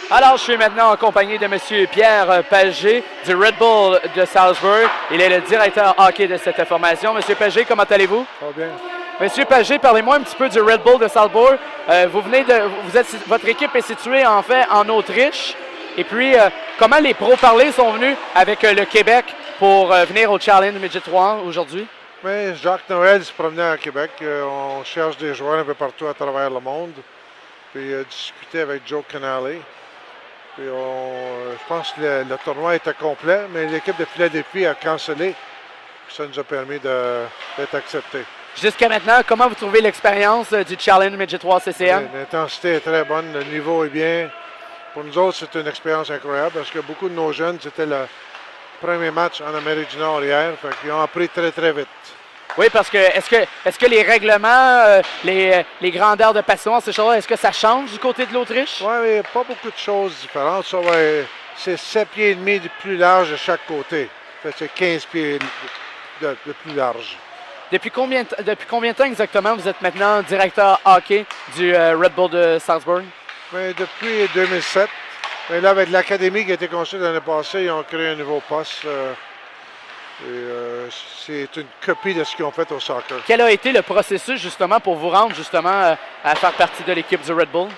Alors, je suis maintenant en compagnie de M. Pierre Pagé du Red Bull de Salzbourg. Il est le directeur hockey de cette formation. M. Pagé, comment allez-vous? Très bien. M. Pagé, parlez-moi un petit peu du Red Bull de Salzbourg. Votre équipe est située en fait en Autriche. Et puis, comment les pros-parlers sont venus avec le Québec pour venir au Challenge Midget 3 aujourd'hui? Mais Jacques Noël se promenait à Québec. On cherche des joueurs un peu partout à travers le monde. Puis discuter avec Joe Canale. Puis je pense que le tournoi était complet, mais l'équipe de Philadelphie a cancellé. Ça nous a permis d'être acceptés. Jusqu'à maintenant, comment vous trouvez l'expérience du Challenge Midget 3 CCM? L'intensité est très bonne, le niveau est bien. Pour nous autres, c'est une expérience incroyable parce que beaucoup de nos jeunes, c'était le premier match en Amérique du Nord hier. Fait qu'ils ont appris très, très vite. Oui, parce que est-ce que les règlements, les grandeurs de patinoire, ces choses-là, est-ce que ça change du côté de l'Autriche? Oui, mais pas beaucoup de choses différentes. Ça, ouais, c'est 7 pieds et demi de plus large de chaque côté. Fait que c'est 15 pieds de plus large. Depuis combien de temps exactement vous êtes maintenant directeur hockey du Red Bull de Salzbourg? Mais depuis 2007. Mais là, avec l'académie qui a été construite l'année passée, ils ont créé un nouveau poste. C'est une copie de ce qu'ils ont fait au soccer. Quel a été le processus justement pour vous rendre justement à faire partie de l'équipe du Red Bull?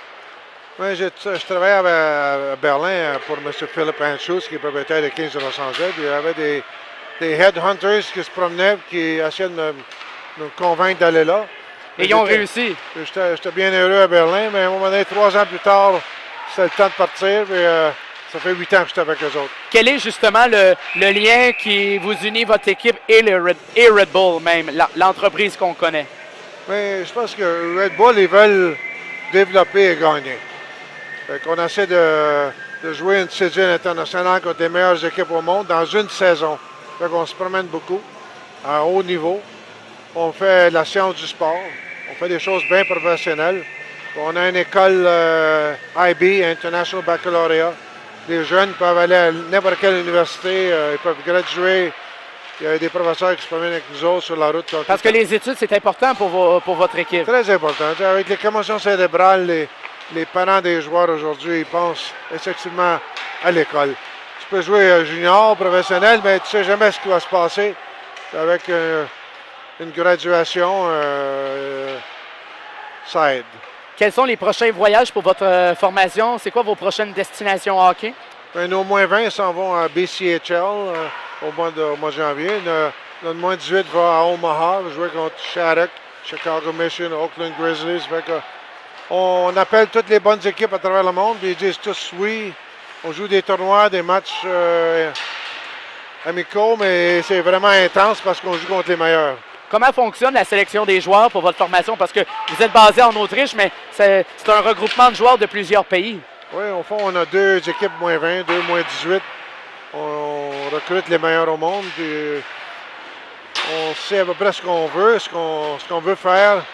Oui, je travaillais à Berlin pour M. Philipp Anschutz, qui est propriétaire des Kings de Los Angeles. Il y avait des headhunters qui se promenaient, qui essayaient de me convaincre d'aller là. Et ils ont réussi. J'étais bien heureux à Berlin, mais à un moment donné, 3 ans plus tard, c'était le temps de partir. Ça fait 8 ans que j'étais avec eux autres. Quel est justement le lien qui vous unit votre équipe et Red Bull même, l'entreprise qu'on connaît? Mais je pense que Red Bull, ils veulent développer et gagner. Fait qu'on essaie de jouer une série internationale contre les meilleures équipes au monde dans une saison. Fait qu'on se promène beaucoup à haut niveau. On fait la science du sport. On fait des choses bien professionnelles. On a une école IB, International Baccalaureate. Les jeunes peuvent aller à n'importe quelle université, ils peuvent graduer. Il y a des professeurs qui se promènent avec nous autres sur la route. Parce que les études, c'est important pour votre équipe. Très important. Avec les commotions cérébrales, les parents des joueurs aujourd'hui, ils pensent effectivement à l'école. Tu peux jouer junior, professionnel, mais tu ne sais jamais ce qui va se passer. Avec une graduation, ça aide. Quels sont les prochains voyages pour votre formation? C'est quoi vos prochaines destinations hockey? Bien, nos moins 20 s'en vont à BCHL au mois de janvier. Notre moins 18 va à Omaha jouer contre Shattuck, Chicago Mission, Oakland Grizzlies. On appelle toutes les bonnes équipes à travers le monde et ils disent tous oui. On joue des tournois, des matchs amicaux, mais c'est vraiment intense parce qu'on joue contre les meilleurs. Comment fonctionne la sélection des joueurs pour votre formation? Parce que vous êtes basé en Autriche, mais c'est un regroupement de joueurs de plusieurs pays. Oui, au fond, on a 2 équipes moins 20, 2 moins 18. On recrute les meilleurs au monde. Puis on sait à peu près ce qu'on veut, ce qu'on veut faire.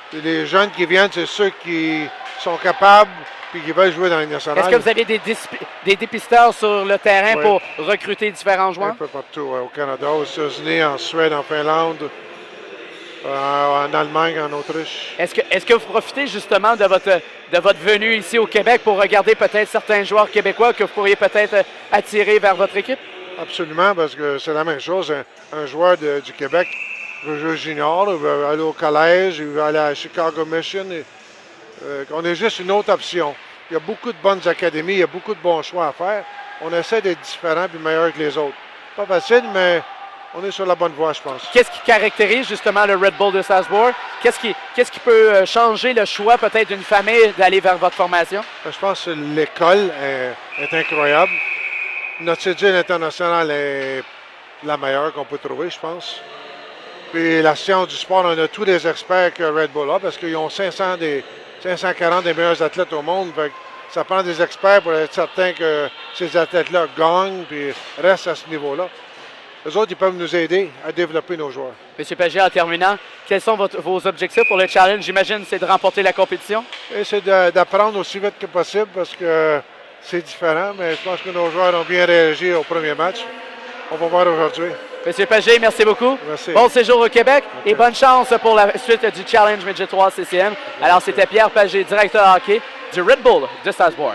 Puis les jeunes qui viennent, c'est ceux qui sont capables et qui veulent jouer dans les nationales. Est-ce que vous avez des dépisteurs sur le terrain pour recruter différents joueurs? Un peu partout, au Canada, aux États-Unis, en Suède, en Finlande. En Allemagne, en Autriche. Est-ce que vous profitez justement de votre venue ici au Québec pour regarder peut-être certains joueurs québécois que vous pourriez peut-être attirer vers votre équipe? Absolument, parce que c'est la même chose. Un joueur du Québec veut jouer junior, il veut aller au collège, il veut aller à Chicago Mission. On est juste une autre option. Il y a beaucoup de bonnes académies, il y a beaucoup de bons choix à faire. On essaie d'être différent et meilleur que les autres. Pas facile, mais on est sur la bonne voie, je pense. Qu'est-ce qui caractérise justement le Red Bull de Salzbourg? Qu'est-ce qui peut changer le choix peut-être d'une famille d'aller vers votre formation? Je pense que l'école est incroyable. Notre cédule internationale est la meilleure qu'on peut trouver, je pense. Puis la science du sport, on a tous les experts que Red Bull a parce qu'ils ont 540 des meilleurs athlètes au monde. Fait que ça prend des experts pour être certain que ces athlètes-là gagnent et restent à ce niveau-là. Eux autres, ils peuvent nous aider à développer nos joueurs. M. Pagé, en terminant, quels sont vos objectifs pour le challenge? J'imagine c'est de remporter la compétition? Et c'est d'apprendre aussi vite que possible parce que c'est différent, mais je pense que nos joueurs ont bien réagi au premier match. On va voir aujourd'hui. M. Pagé, merci beaucoup. Merci. Bon séjour au Québec et bonne chance pour la suite du Challenge Midget 3 CCM. Alors, c'était Pierre Pagé, directeur hockey du Red Bull de Salzbourg.